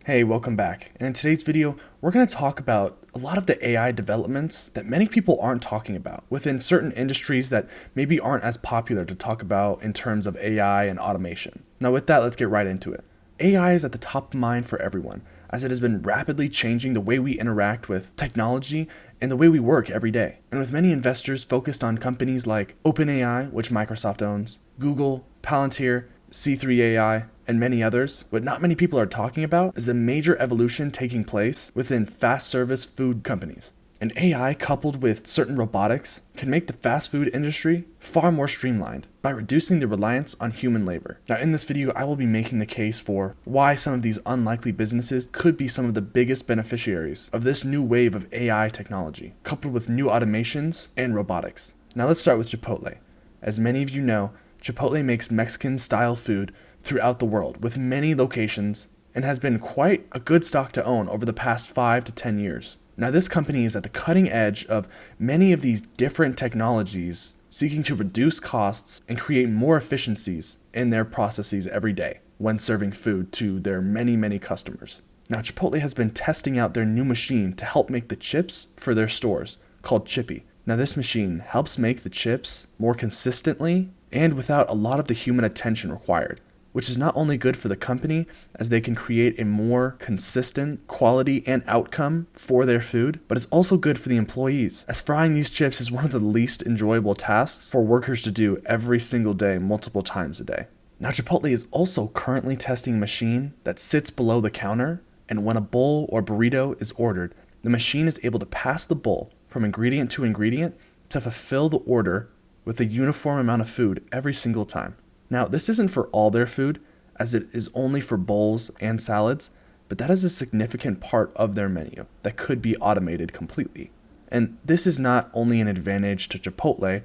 Hey, welcome back. And in today's video, we're going to talk about a lot of the AI developments that many people aren't talking about within certain industries that maybe aren't as popular to talk about in terms of AI and automation. Now, with that, let's get right into it. AI is at the top of mind for everyone, as it has been rapidly changing the way we interact with technology and the way we work every day. And with many investors focused on companies like OpenAI, which Microsoft owns, Google, Palantir, C3 AI, and many others, what not many people are talking about is the major evolution taking place within fast service food companies. And AI coupled with certain robotics can make the fast food industry far more streamlined by reducing the reliance on human labor. Now in this video, I will be making the case for why some of these unlikely businesses could be some of the biggest beneficiaries of this new wave of AI technology, coupled with new automations and robotics. Now let's start with Chipotle. As many of you know, Chipotle makes Mexican-style food throughout the world with many locations and has been quite a good stock to own over the past 5 to 10 years. Now this company is at the cutting edge of many of these different technologies, seeking to reduce costs and create more efficiencies in their processes every day when serving food to their many customers. Now Chipotle has been testing out their new machine to help make the chips for their stores called Chippy. Now this machine helps make the chips more consistently and without a lot of the human attention required, which is not only good for the company as they can create a more consistent quality and outcome for their food, but it's also good for the employees, as frying these chips is one of the least enjoyable tasks for workers to do every single day, multiple times a day. Now Chipotle is also currently testing a machine that sits below the counter, and when a bowl or burrito is ordered, the machine is able to pass the bowl from ingredient to ingredient to fulfill the order with a uniform amount of food every single time. Now, this isn't for all their food, as it is only for bowls and salads, but that is a significant part of their menu that could be automated completely. And this is not only an advantage to Chipotle,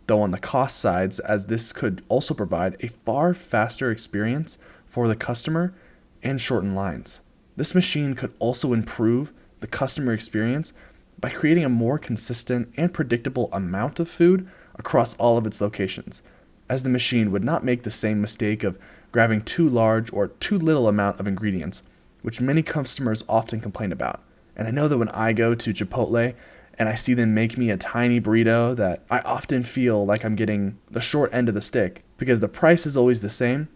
though on the cost sides, as this could also provide a far faster experience for the customer and shorten lines. This machine could also improve the customer experience by creating a more consistent and predictable amount of food across all of its locations, as the machine would not make the same mistake of grabbing too large or too little amount of ingredients, which many customers often complain about. And I know that when I go to Chipotle and I see them make me a tiny burrito, that I often feel like I'm getting the short end of the stick, because the price is always the same,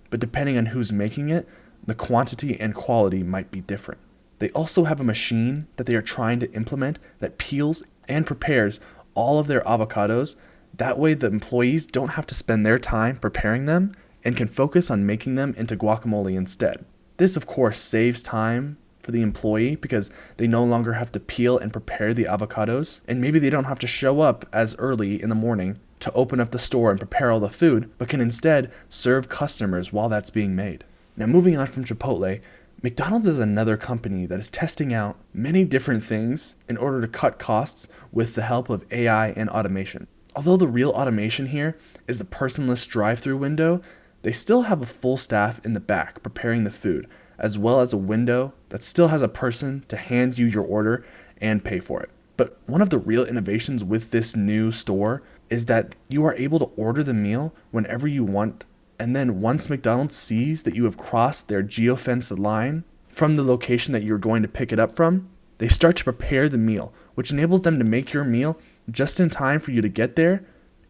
but depending on who's making it, the quantity and quality might be different. They also have a machine that they are trying to implement that peels and prepares all of their avocados. That way the employees don't have to spend their time preparing them and can focus on making them into guacamole instead. This of course saves time for the employee because they no longer have to peel and prepare the avocados, and maybe they don't have to show up as early in the morning to open up the store and prepare all the food, but can instead serve customers while that's being made. Now moving on from Chipotle, McDonald's is another company that is testing out many different things in order to cut costs with the help of AI and automation. Although the real automation here is the personless drive-through window, they still have a full staff in the back preparing the food, as well as a window that still has a person to hand you your order and pay for it. But one of the real innovations with this new store is that you are able to order the meal whenever you want, and then once McDonald's sees that you have crossed their geofenced line from the location that you're going to pick it up from, they start to prepare the meal, which enables them to make your meal just in time for you to get there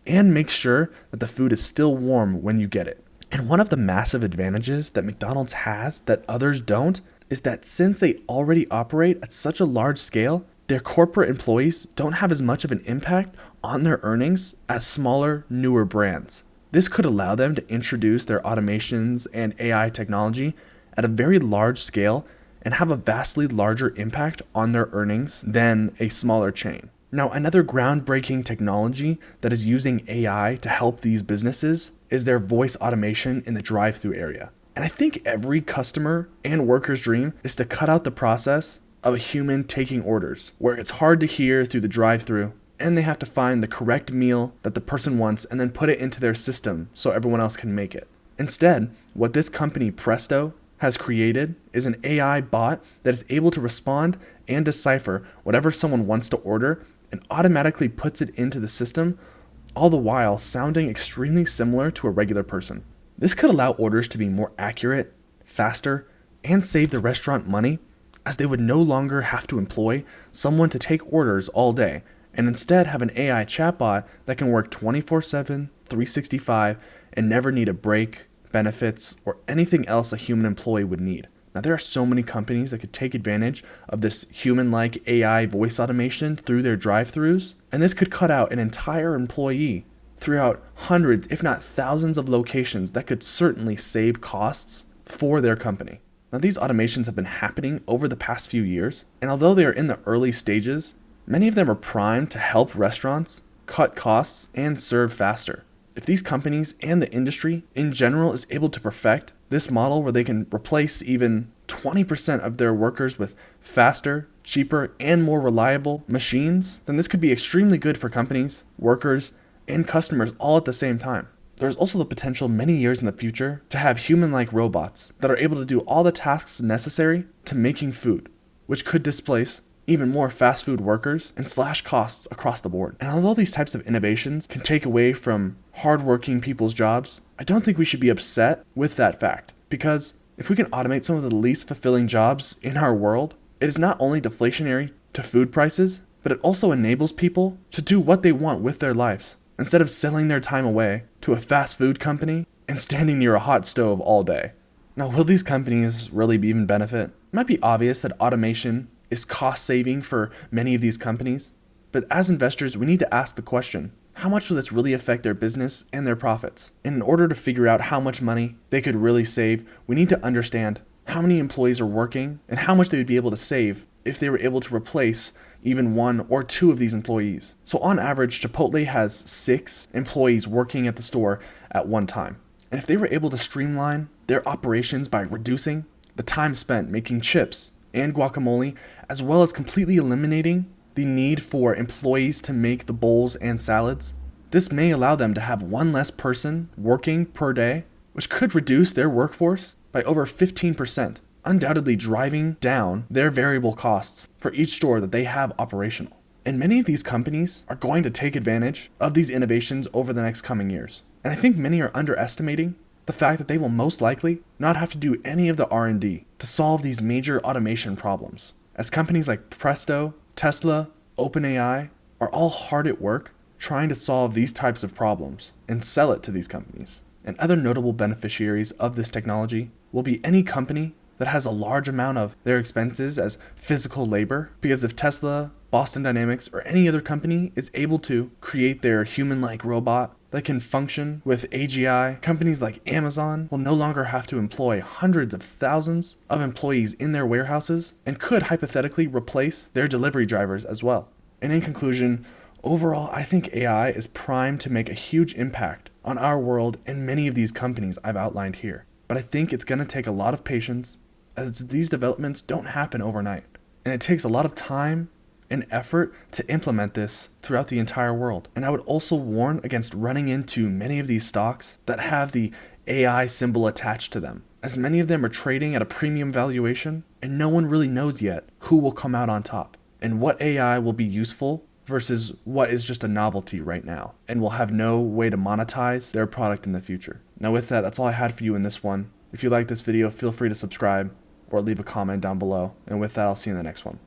and make sure that the food is still warm when you get it. And one of the massive advantages that McDonald's has that others don't is that since they already operate at such a large scale, their corporate employees don't have as much of an impact on their earnings as smaller, newer brands. This could allow them to introduce their automations and AI technology at a very large scale and have a vastly larger impact on their earnings than a smaller chain. Now, another groundbreaking technology that is using AI to help these businesses is their voice automation in the drive-through area. And I think every customer and worker's dream is to cut out the process of a human taking orders, where it's hard to hear through the drive-through, and they have to find the correct meal that the person wants and then put it into their system so everyone else can make it. Instead, what this company Presto has created is an AI bot that is able to respond and decipher whatever someone wants to order and automatically puts it into the system, all the while sounding extremely similar to a regular person. This could allow orders to be more accurate, faster, and save the restaurant money, as they would no longer have to employ someone to take orders all day and instead have an AI chatbot that can work 24/7, 365, and never need a break, benefits, or anything else a human employee would need. Now, there are so many companies that could take advantage of this human-like AI voice automation through their drive-thrus, and this could cut out an entire employee throughout hundreds, if not thousands of locations that could certainly save costs for their company. Now, these automations have been happening over the past few years, and although they are in the early stages, many of them are primed to help restaurants cut costs and serve faster. If these companies and the industry in general is able to perfect this model where they can replace even 20% of their workers with faster, cheaper, and more reliable machines, then this could be extremely good for companies, workers, and customers all at the same time. There's also the potential many years in the future to have human-like robots that are able to do all the tasks necessary to making food, which could displace even more fast food workers and slash costs across the board. And although these types of innovations can take away from hardworking people's jobs, I don't think we should be upset with that fact, because if we can automate some of the least fulfilling jobs in our world, it is not only deflationary to food prices, but it also enables people to do what they want with their lives, instead of selling their time away to a fast food company and standing near a hot stove all day. Now, will these companies really even benefit? It might be obvious that automation is cost saving for many of these companies, but as investors, we need to ask the question, how much will this really affect their business and their profits? And in order to figure out how much money they could really save, we need to understand how many employees are working and how much they would be able to save if they were able to replace even one or two of these employees. So on average, Chipotle has 6 employees working at the store at one time. And if they were able to streamline their operations by reducing the time spent making chips and guacamole, as well as completely eliminating the need for employees to make the bowls and salads, this may allow them to have one less person working per day, which could reduce their workforce by over 15%, undoubtedly driving down their variable costs for each store that they have operational. And many of these companies are going to take advantage of these innovations over the next coming years. And I think many are underestimating the fact that they will most likely not have to do any of the R&D to solve these major automation problems, as companies like Presto, Tesla, OpenAI are all hard at work trying to solve these types of problems and sell it to these companies. And other notable beneficiaries of this technology will be any company that has a large amount of their expenses as physical labor, because if Tesla, Boston Dynamics, or any other company is able to create their human-like robot that can function with AGI, companies like Amazon will no longer have to employ hundreds of thousands of employees in their warehouses and could hypothetically replace their delivery drivers as well. And in conclusion, overall, I think AI is primed to make a huge impact on our world and many of these companies I've outlined here. But I think it's going to take a lot of patience, as these developments don't happen overnight. And it takes a lot of time and effort to implement this throughout the entire world. And I would also warn against running into many of these stocks that have the AI symbol attached to them, as many of them are trading at a premium valuation and no one really knows yet who will come out on top and what AI will be useful versus what is just a novelty right now and will have no way to monetize their product in the future. Now with that, that's all I had for you in this one. If you like this video, feel free to subscribe or leave a comment down below. And with that, I'll see you in the next one.